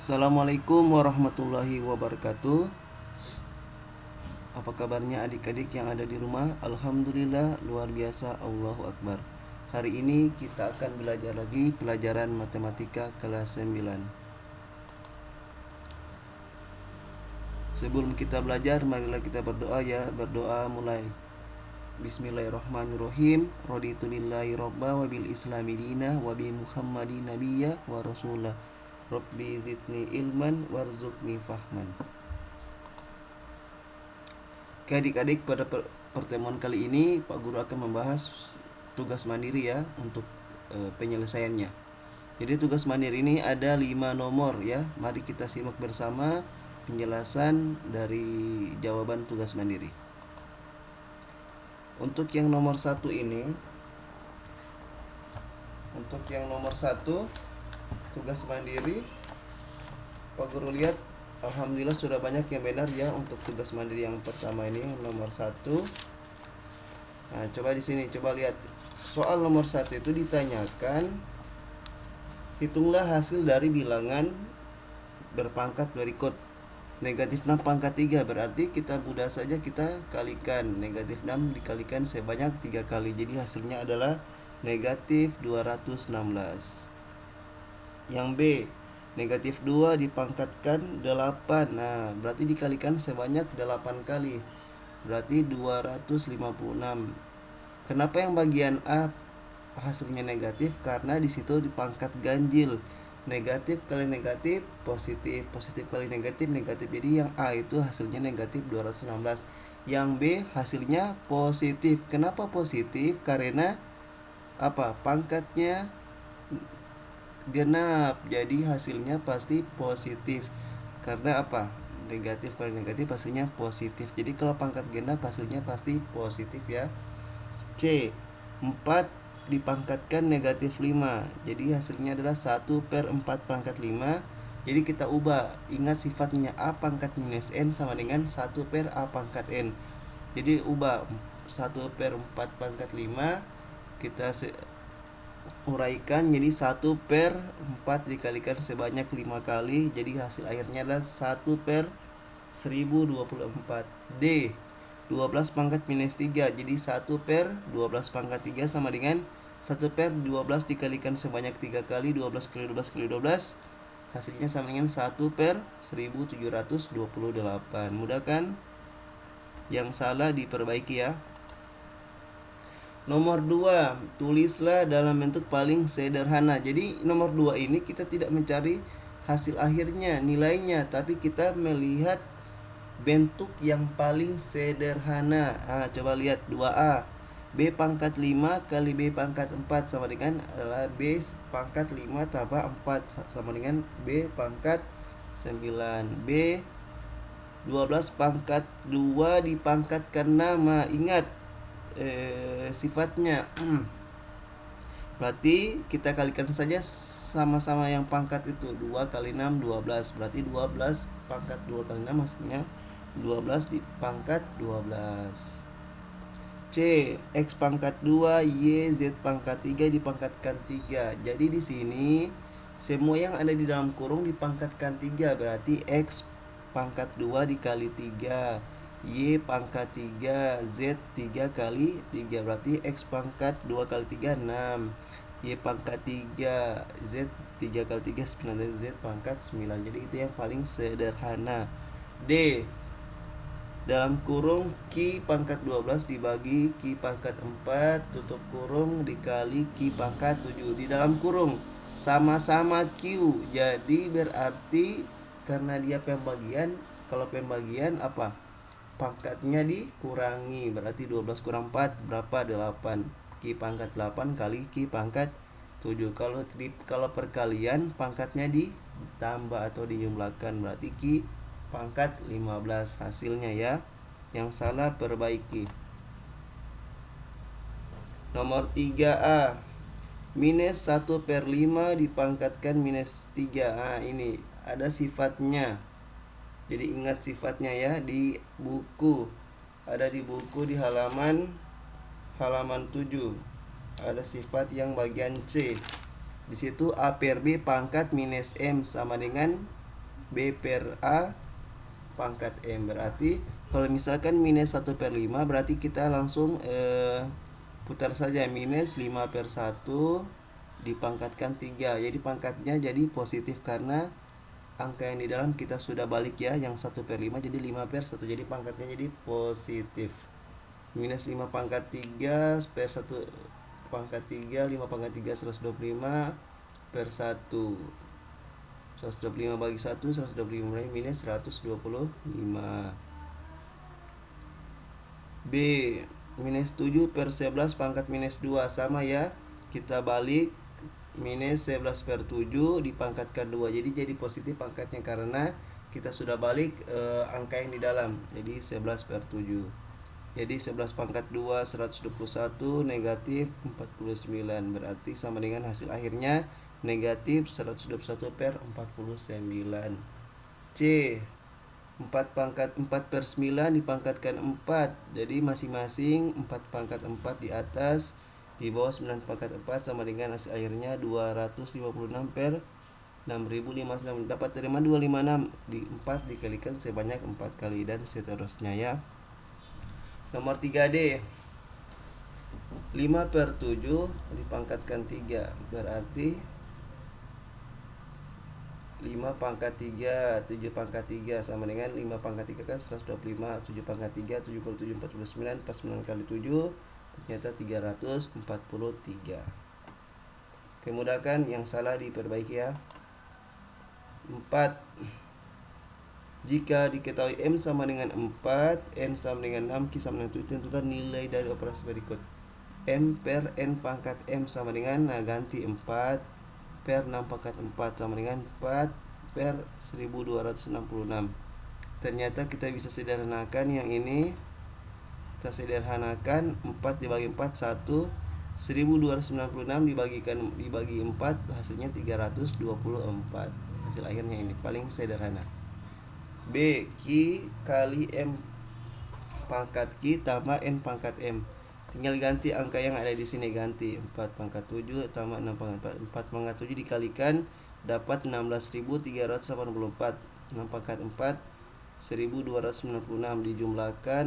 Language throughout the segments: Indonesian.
Assalamualaikum warahmatullahi wabarakatuh. Apa kabarnya adik-adik yang ada di rumah? Alhamdulillah, luar biasa, Allahu Akbar. Hari ini kita akan belajar lagi pelajaran matematika kelas 9. Sebelum kita belajar, marilah kita berdoa ya. Berdoa mulai. Bismillahirrahmanirrahim. Raditu billahi robba wa bil islami dina wa bi muhammadin nabiyya wa rasulah. Rabbi zidni ilman warzuqni fahman. Oke adik-adik, pada pertemuan kali ini Pak Guru akan membahas tugas mandiri ya untuk penyelesaiannya. Jadi tugas mandiri ini ada 5 nomor ya. Mari kita simak bersama penjelasan dari jawaban tugas mandiri. Untuk yang nomor 1 ini, tugas mandiri, Pak Guru lihat alhamdulillah sudah banyak yang benar ya untuk tugas mandiri yang pertama ini, nomor 1. Nah, coba di sini, coba lihat. Soal nomor 1 itu ditanyakan, hitunglah hasil dari bilangan berpangkat berikut. Negatif 6 pangkat 3, berarti kita mudah saja kita kalikan. Negatif 6 dikalikan sebanyak 3 kali. Jadi hasilnya adalah negatif 216. Yang B, negatif 2 dipangkatkan 8. Nah, berarti dikalikan sebanyak 8 kali. Berarti 256. Kenapa yang bagian A hasilnya negatif? Karena di situ dipangkat ganjil. Negatif kali negatif positif, positif kali negatif negatif. Jadi yang A itu hasilnya negatif 216. Yang B hasilnya positif. Kenapa positif? Karena apa? Pangkatnya genap, jadi hasilnya pasti positif. Karena apa? Negatif kali negatif hasilnya positif. Jadi kalau pangkat genap hasilnya pasti positif ya. C, 4 dipangkatkan negatif 5. Jadi hasilnya adalah 1/4 pangkat 5. Jadi kita ubah. Ingat sifatnya A pangkat minus N sama dengan 1/A pangkat N. Jadi ubah 1/4 pangkat 5. Kita uraikan jadi 1/4 dikalikan sebanyak 5 kali. Jadi hasil akhirnya adalah 1/1024. D, 12 pangkat minus 3. Jadi 1/12 pangkat 3 sama dengan 1/12 dikalikan sebanyak 3 kali. 12 kali 12 kali 12 hasilnya sama dengan 1/1728. Mudah kan? Yang salah diperbaiki ya. Nomor 2, tulislah dalam bentuk paling sederhana. Jadi nomor 2 ini kita tidak mencari hasil akhirnya, nilainya, tapi kita melihat bentuk yang paling sederhana. Coba lihat 2A. B pangkat 5 kali B pangkat 4 sama dengan adalah B pangkat 5 tambah 4 sama dengan B pangkat 9. B 12 pangkat 2 dipangkatkan nama. Ingat sifatnya. Berarti kita kalikan saja sama-sama yang pangkat itu. 2 kali 6 12. Berarti 12 pangkat 2 kali 6 hasilnya 12 dipangkat 12. C, X pangkat 2 Y Z pangkat 3 dipangkatkan 3. Jadi di sini semua yang ada di dalam kurung dipangkatkan 3. Berarti X pangkat 2 dikali 3, Y pangkat 3, Z 3 kali 3. Berarti X pangkat 2 kali 3 6, Y pangkat 3, Z 3 kali 3 9, Z pangkat 9. Jadi itu yang paling sederhana. D, dalam kurung Q pangkat 12 dibagi Q pangkat 4 tutup kurung dikali Q pangkat 7. Di dalam kurung sama-sama Q. Jadi berarti karena dia pembagian, kalau pembagian apa? Pangkatnya dikurangi. Berarti 12 kurang 4 berapa? 8. Q pangkat 8 kali Q pangkat 7. Kalau perkalian pangkatnya ditambah atau dijumlahkan. Berarti Q pangkat 15 hasilnya ya. Yang salah perbaiki. Nomor 3A. Minus 1/5 dipangkatkan minus 3. Ini ada sifatnya. Jadi ingat sifatnya ya, di buku. Ada di buku di halaman 7. Ada sifat yang bagian C. Di situ A per B pangkat minus M sama dengan B per A pangkat M. Berarti kalau misalkan minus 1/5 berarti kita langsung putar saja, minus 5/1 dipangkatkan 3. Jadi pangkatnya jadi positif karena angka yang di dalam kita sudah balik ya, yang 1/5 jadi 5/1, jadi pangkatnya jadi positif. Minus 5 pangkat 3 per 1 pangkat 3, 5 pangkat 3 125 per 1. 125 bagi 1, 125 minus 125. B minus 7 per 11 pangkat minus 2, sama ya, kita balik, minus 11/7 dipangkatkan 2, jadi positif pangkatnya karena kita sudah balik angka yang di dalam, jadi 11/7. Jadi 11 pangkat 2 121 negatif 49, berarti sama dengan hasil akhirnya negatif 121/49. C 4 pangkat 4/9 dipangkatkan 4, jadi masing-masing 4 pangkat 4 di atas, di bawah 9 pangkat 4 sama dengan hasil akhirnya 256/6059. Dapat terima 256 di 4 dikalikan sebanyak 4 kali dan seterusnya ya. Nomor 3D 5/7 dipangkatkan 3, berarti 5 pangkat 3, 7 pangkat 3 sama dengan 5 pangkat 3 kan 125, 7 pangkat 3, 7 kali 7 49, 49 kali 7 ternyata 343. Oke, mudahkan, yang salah diperbaiki ya. 4. Jika diketahui M sama dengan 4, N sama dengan 6, Q sama dengan 7, tentukan nilai dari operasi berikut. M per N pangkat M sama dengan, nah ganti 4 per 6 pangkat 4 sama dengan 4 per 1266. Ternyata kita bisa sederhanakan yang ini. Kita sederhanakan, 4 dibagi 4 1, 1296 dibagi 4 hasilnya 324. Hasil akhirnya ini paling sederhana. B Q kali M pangkat Q tambah N pangkat M. Tinggal ganti angka yang ada di sini, ganti 4 pangkat 7 tambah 6 pangkat 4. 4 pangkat 7 dikalikan dapat 16.384. 6 pangkat 4 1296 dijumlahkan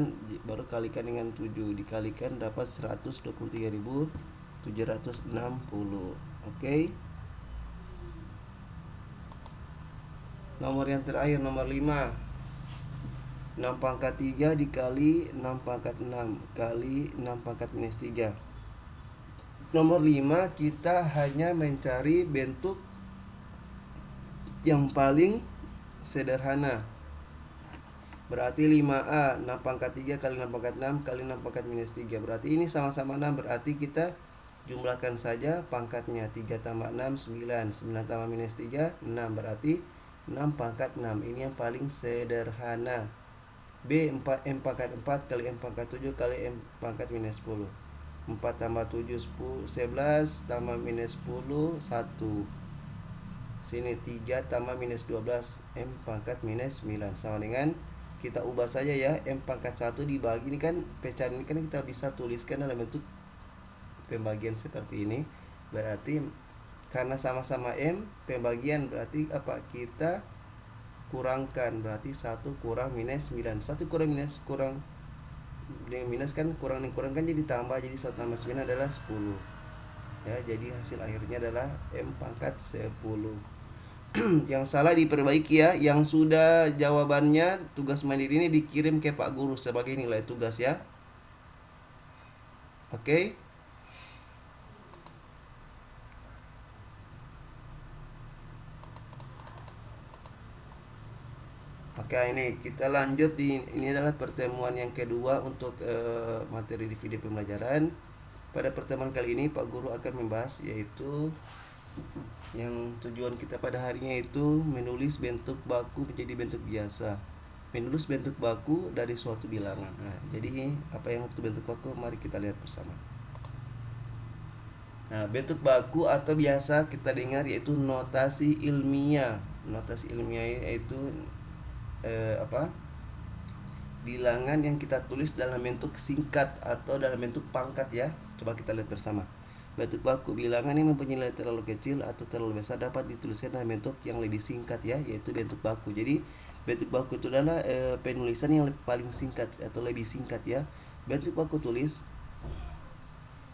baru kalikan dengan 7, dikalikan dapat 123.760. Oke. Nomor yang terakhir, nomor 5. 6 pangkat 3 dikali 6 pangkat 6 kali 6 pangkat minus 3. Nomor 5 kita hanya mencari bentuk yang paling sederhana. Berarti 5A 6 pangkat 3 kali 6 pangkat 6 kali 6 pangkat minus 3. Berarti ini sama-sama 6, berarti kita jumlahkan saja pangkatnya. 3 tambah 6 9, 9 tambah minus 3 6, berarti 6 pangkat 6. Ini yang paling sederhana. B 4 M pangkat 4 kali M pangkat 7 kali M pangkat minus 10. 4 tambah 7 10, 11 tambah minus 10 1. Sini 3 tambah minus 12 M pangkat minus 9 sama dengan, kita ubah saja ya, M pangkat 1 dibagi, ini kan pecahan ini kan kita bisa tuliskan dalam bentuk pembagian seperti ini. Berarti karena sama-sama M pembagian, berarti apa, kita kurangkan, berarti 1 kurang minus 9. 1 kurang minus, kurang dengan minus kan, kurang dan kurang kan jadi tambah, jadi 1 tambah 9 adalah 10 ya. Jadi hasil akhirnya adalah M pangkat 10. Yang salah diperbaiki ya. Yang sudah jawabannya tugas mandiri ini dikirim ke Pak Guru sebagai nilai tugas ya. Oke. Oke, ini kita lanjut ini adalah pertemuan yang kedua untuk materi di video pembelajaran. Pada pertemuan kali ini Pak Guru akan membahas yaitu yang tujuan kita pada harinya itu menulis bentuk baku menjadi bentuk biasa. Menulis bentuk baku dari suatu bilangan. Nah, jadi apa yang itu bentuk baku? Mari kita lihat bersama. Nah, bentuk baku atau biasa kita dengar yaitu notasi ilmiah. Notasi ilmiah yaitu bilangan yang kita tulis dalam bentuk singkat atau dalam bentuk pangkat ya. Coba kita lihat bersama. Bentuk baku, bilangan yang mempunyai nilai terlalu kecil atau terlalu besar dapat dituliskan dalam bentuk yang lebih singkat ya, yaitu bentuk baku. Jadi bentuk baku itu adalah penulisan yang paling singkat atau lebih singkat ya. Bentuk baku tulis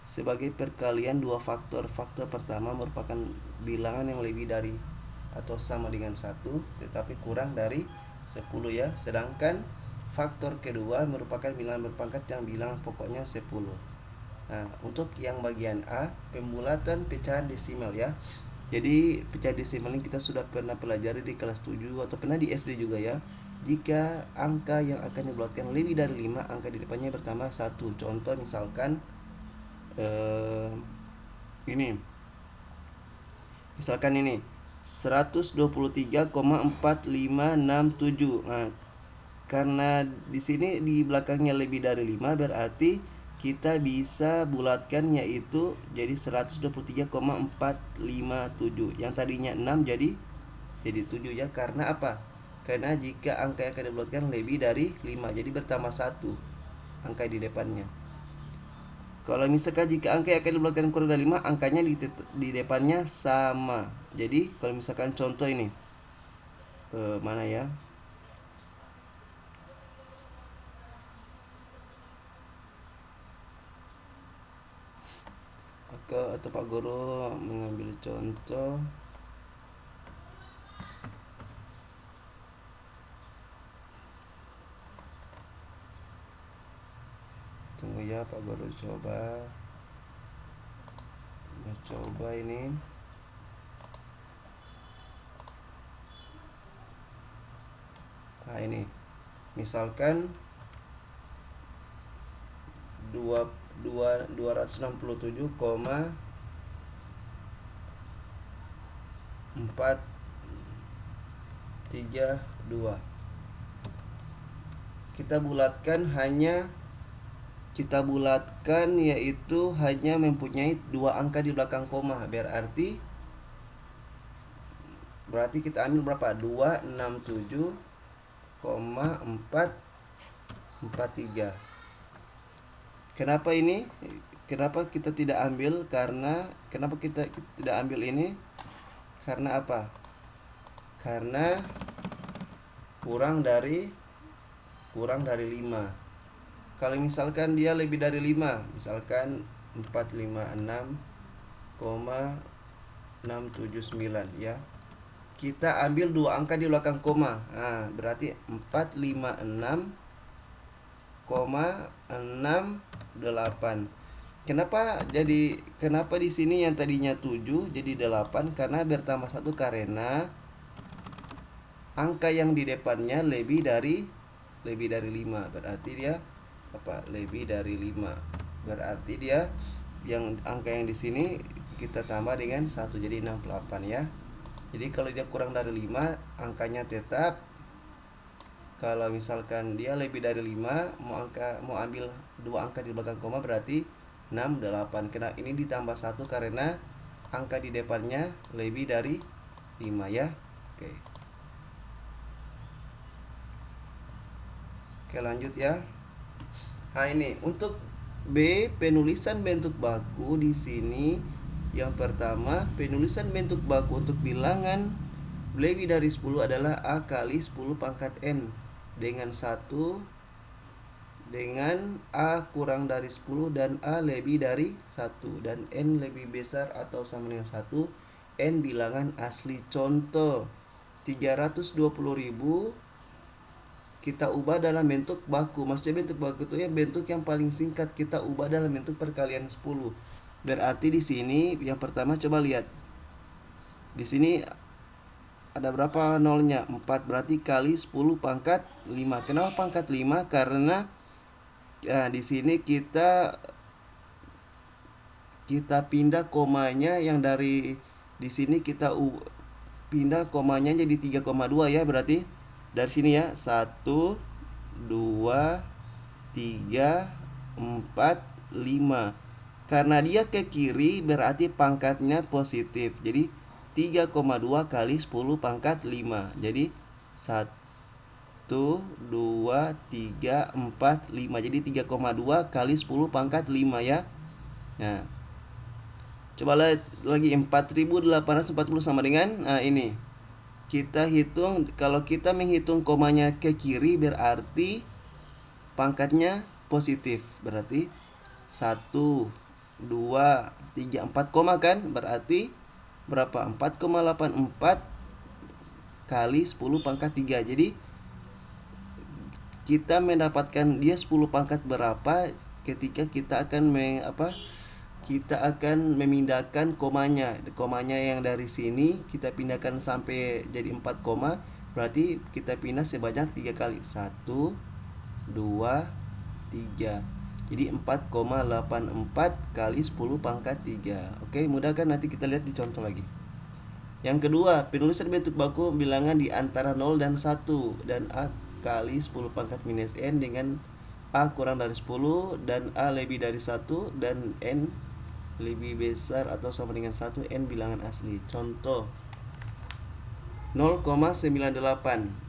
sebagai perkalian dua faktor. Faktor pertama merupakan bilangan yang lebih dari atau sama dengan 1 tetapi kurang dari 10 ya. Sedangkan faktor kedua merupakan bilangan berpangkat yang bilangan pokoknya 10. Nah, untuk yang bagian A, pembulatan pecahan desimal ya. Jadi pecahan desimal ini kita sudah pernah pelajari di kelas 7 atau pernah di SD juga ya. Jika angka yang akan dibulatkan lebih dari 5, angka di depannya bertambah 1. Contoh misalkan ini. Misalkan ini 123,4567. Nah, karena di sini di belakangnya lebih dari 5 berarti kita bisa bulatkan yaitu jadi 123,457. Yang tadinya 6 jadi 7 ya. Karena apa? Karena jika angka yang akan dibulatkan lebih dari 5, jadi bertambah 1 angka di depannya. Kalau misalkan jika angka yang akan dibulatkan kurang dari 5, angkanya di depannya sama. Jadi kalau misalkan contoh ini mana ya? Atau Pak Guru mengambil contoh tunggu ya Pak Guru coba ini. Nah ini misalkan 267,432. Kita bulatkan yaitu hanya mempunyai 2 angka di belakang koma. Berarti kita ambil berapa? 267,443. Kenapa ini? Kenapa kita tidak ambil? Kenapa kita tidak ambil ini? Karena apa? Karena kurang dari 5. Kalau misalkan dia lebih dari 5, misalkan 456,679 ya. Kita ambil 2 angka di belakang koma. Nah, berarti 456,68. Kenapa di sini yang tadinya 7 jadi 8? Karena bertambah 1 karena angka yang di depannya lebih dari 5. Berarti dia apa? Lebih dari 5. Berarti dia yang angka yang di sini kita tambah dengan 1 jadi 68 ya. Jadi kalau dia kurang dari 5, angkanya tetap. Kalau misalkan dia lebih dari 5, mau ambil 2 angka di belakang koma berarti 68. Karena ini ditambah 1 karena angka di depannya lebih dari 5 ya. Oke, lanjut ya. Nah, ini untuk B, penulisan bentuk baku di sini. Yang pertama, penulisan bentuk baku untuk bilangan lebih dari 10 adalah A kali 10 pangkat N dengan 1 dengan A kurang dari 10 dan A lebih dari 1 dan N lebih besar atau sama dengan 1. N bilangan asli. Contoh 320.000 kita ubah dalam bentuk baku. Maksudnya bentuk baku itu ya bentuk yang paling singkat, kita ubah dalam bentuk perkalian 10. Berarti di sini yang pertama coba lihat. Di sini ada berapa nolnya? 4, berarti kali 10 pangkat 5. Kenapa pangkat 5? Karena di sini kita pindah komanya yang dari di sini kita pindah komanya jadi 3,2 ya. Berarti dari sini ya 1 2 3 4 5. Karena dia ke kiri berarti pangkatnya positif. Jadi 3,2 kali 10 pangkat 5. Jadi 1 2 3 4 5. Jadi 3,2 kali 10 pangkat 5 ya. Nah, Coba lihat lagi 4840 sama dengan ini. Kita hitung, kalau kita menghitung komanya ke kiri berarti pangkatnya positif. Berarti 1, 2, 3, 4 koma kan? Berarti berapa? 4,84 kali 10 pangkat 3. Jadi kita mendapatkan dia 10 pangkat berapa ketika kita akan kita akan memindahkan komanya. Komanya yang dari sini kita pindahkan sampai jadi 4 koma, berarti kita pindah sebanyak 3 kali. 1, 2, 3. Jadi 4,84 kali 10 pangkat 3. Oke, mudah kan? Nanti kita lihat di contoh lagi. Yang kedua, penulisan bentuk baku bilangan di antara 0 dan 1 dan A kali 10 pangkat minus N dengan A kurang dari 10 dan A lebih dari 1 dan N lebih besar atau sama dengan 1, N bilangan asli. Contoh 0,98.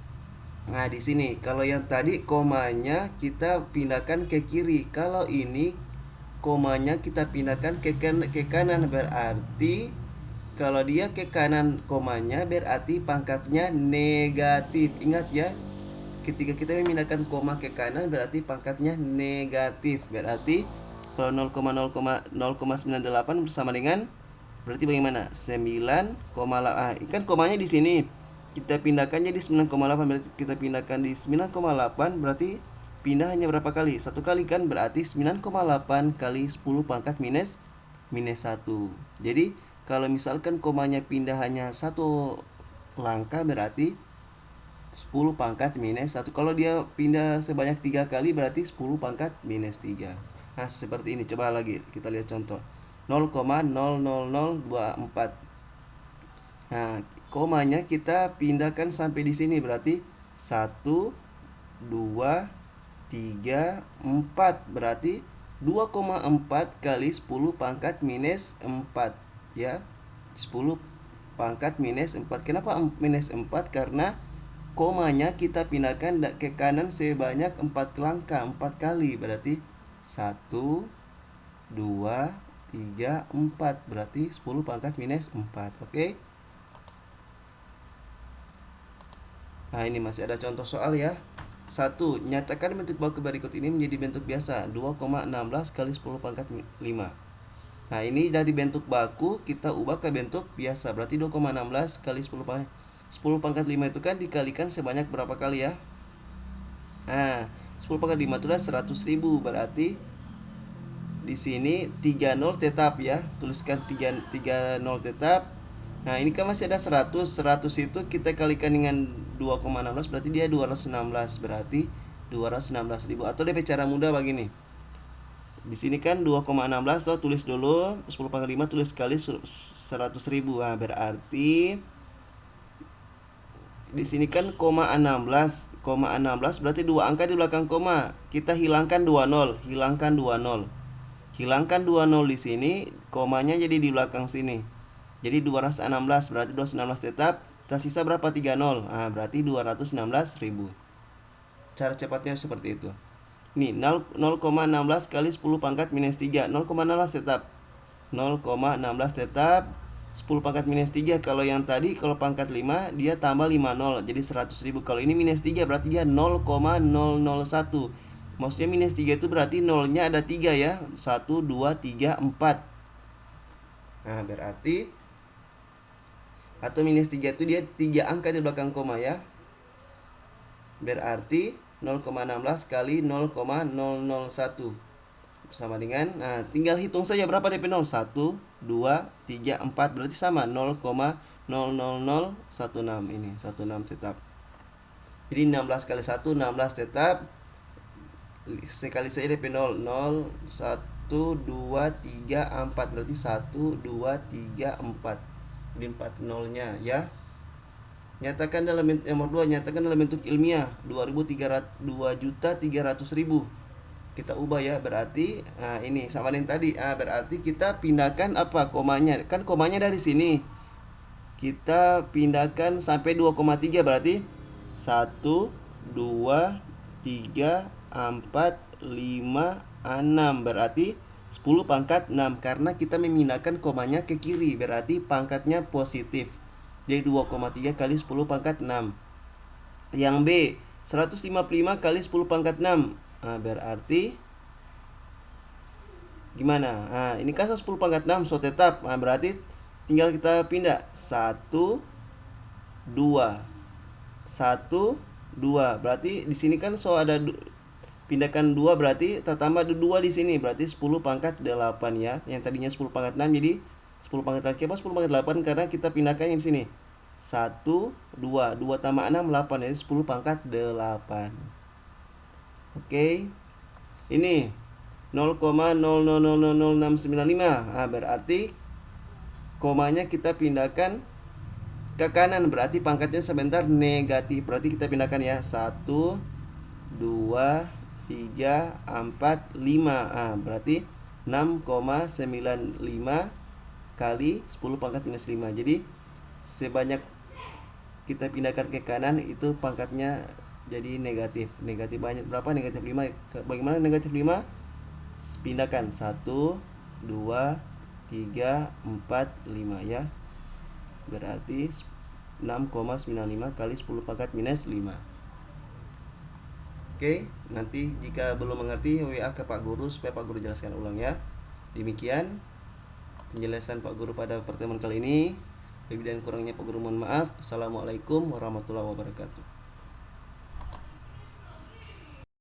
Nah, di sini kalau yang tadi komanya kita pindahkan ke kiri. Kalau ini komanya kita pindahkan ke kanan, berarti kalau dia ke kanan komanya berarti pangkatnya negatif. Ingat ya, ketika kita memindahkan koma ke kanan berarti pangkatnya negatif. Berarti kalau 0,0,0,98 bersama dengan berarti bagaimana? 9,8. Kan komanya di sini. Kita pindahkan jadi 9,8, berarti kita pindahkan di 9,8 berarti pindah hanya berapa kali? Satu kali kan? Berarti 9,8 kali 10 pangkat minus 1. Jadi kalau misalkan komanya pindah hanya satu langkah berarti 10 pangkat minus 1. Kalau dia pindah sebanyak 3 kali berarti 10 pangkat minus 3. Nah, seperti ini. Coba lagi kita lihat contoh. 0,00024. Nah, komanya kita pindahkan sampai di sini berarti 1, 2, 3, 4. Berarti 2,4 kali 10 pangkat minus 4 ya. 10 pangkat minus 4. Kenapa minus 4? Karena komanya kita pindahkan ke kanan sebanyak 4 langkah, 4 kali. Berarti 1, 2, 3, 4. Berarti 10 pangkat minus 4. Oke. Nah, ini masih ada contoh soal ya. 1. Nyatakan bentuk baku berikut ini menjadi bentuk biasa. 2,16 kali 10 pangkat 5. Nah, ini dari bentuk baku kita ubah ke bentuk biasa. Berarti 2,16 kali 10 pangkat 5 itu kan dikalikan sebanyak berapa kali ya? Nah, 10 pangkat 5 itu adalah 100.000. Berarti di sini 30 tetap ya. Tuliskan 30 tetap. Nah, ini kan masih ada 100. 100 itu kita kalikan dengan 2,16 berarti dia 216. Berarti 216.000. Atau DP cara mudah begini. Di sini kan 2,16 tuh tulis dulu 10 pangkat 5 tulis kali 100.000. Nah, berarti di sini kan koma 16 berarti dua angka di belakang koma. Kita hilangkan 20, hilangkan 20. Hilangkan 20 di sini, komanya jadi di belakang sini. Jadi 216 berarti 216 tetap. Tersisa berapa? 30. Nah, berarti 216.000. Cara cepatnya seperti itu. Nih, 0,16 kali 10 pangkat minus 3. 0,16 tetap. 0,16 tetap. 10 pangkat minus 3. Kalau yang tadi, kalau pangkat 5, dia tambah 50. Jadi 100.000. Kalau ini minus 3 berarti dia 0,001. Maksudnya minus 3 itu berarti nolnya ada 3 ya. 1, 2, 3, 4. Nah, berarti atau minus 3 itu dia 3 angka di belakang koma ya. Berarti 0,16 kali 0,001 sama dengan, nah tinggal hitung saja berapa DP 0. 1, 2, 3, 4 berarti sama 0,00016 ini 16 tetap. Jadi 16 kali 1 16 tetap. Sekali saja DP 0 0 1 2 3 4 berarti 1 2 3 4. Jadi 4 nolnya ya. Nyatakan dalam nomor 2, nyatakan dalam bentuk ilmiah 2.300.000. Kita ubah ya, berarti ini sama dengan tadi. Berarti kita pindahkan apa? Komanya. Kan komanya dari sini. Kita pindahkan sampai 2,3 berarti 1 2 3 4 5 6 berarti 10 pangkat 6 karena kita memindahkan komanya ke kiri, berarti pangkatnya positif. Jadi 2,3 kali 10 pangkat 6. Yang B, 155 kali 10 pangkat 6. Nah, berarti gimana? Nah, ini kan 10 pangkat 6, so tetap. Nah, berarti tinggal kita pindah 1 2 1 2. Berarti di sini kan so ada pindahkan 2, berarti tambah 2 di sini, berarti 10 pangkat 8 ya. Yang tadinya 10 pangkat 6 jadi 10 pangkat 8. Kenapa 10 pangkat 8? Karena kita pindahkan yang di sini. 1 2 2 tambah 6 8, jadi 10 pangkat 8. Oke. Ini 0,00000695. Nah, berarti komanya kita pindahkan ke kanan, berarti pangkatnya sebentar negatif. Berarti kita pindahkan ya 1 2 3 4 5. Ah, berarti 6,95 kali 10 pangkat minus 5. Jadi sebanyak kita pindahkan ke kanan itu pangkatnya jadi negatif. Negatif banyak berapa? Negatif 5. Bagaimana negatif 5? Pindahkan 1 2 3 4 5 ya. Berarti 6,95 kali 10 pangkat minus 5. Oke, nanti jika belum mengerti WA ke Pak Guru supaya Pak Guru jelaskan ulang ya. Demikian penjelasan Pak Guru pada pertemuan kali ini. Lebih dan kurangnya Pak Guru mohon maaf. Assalamualaikum warahmatullahi wabarakatuh.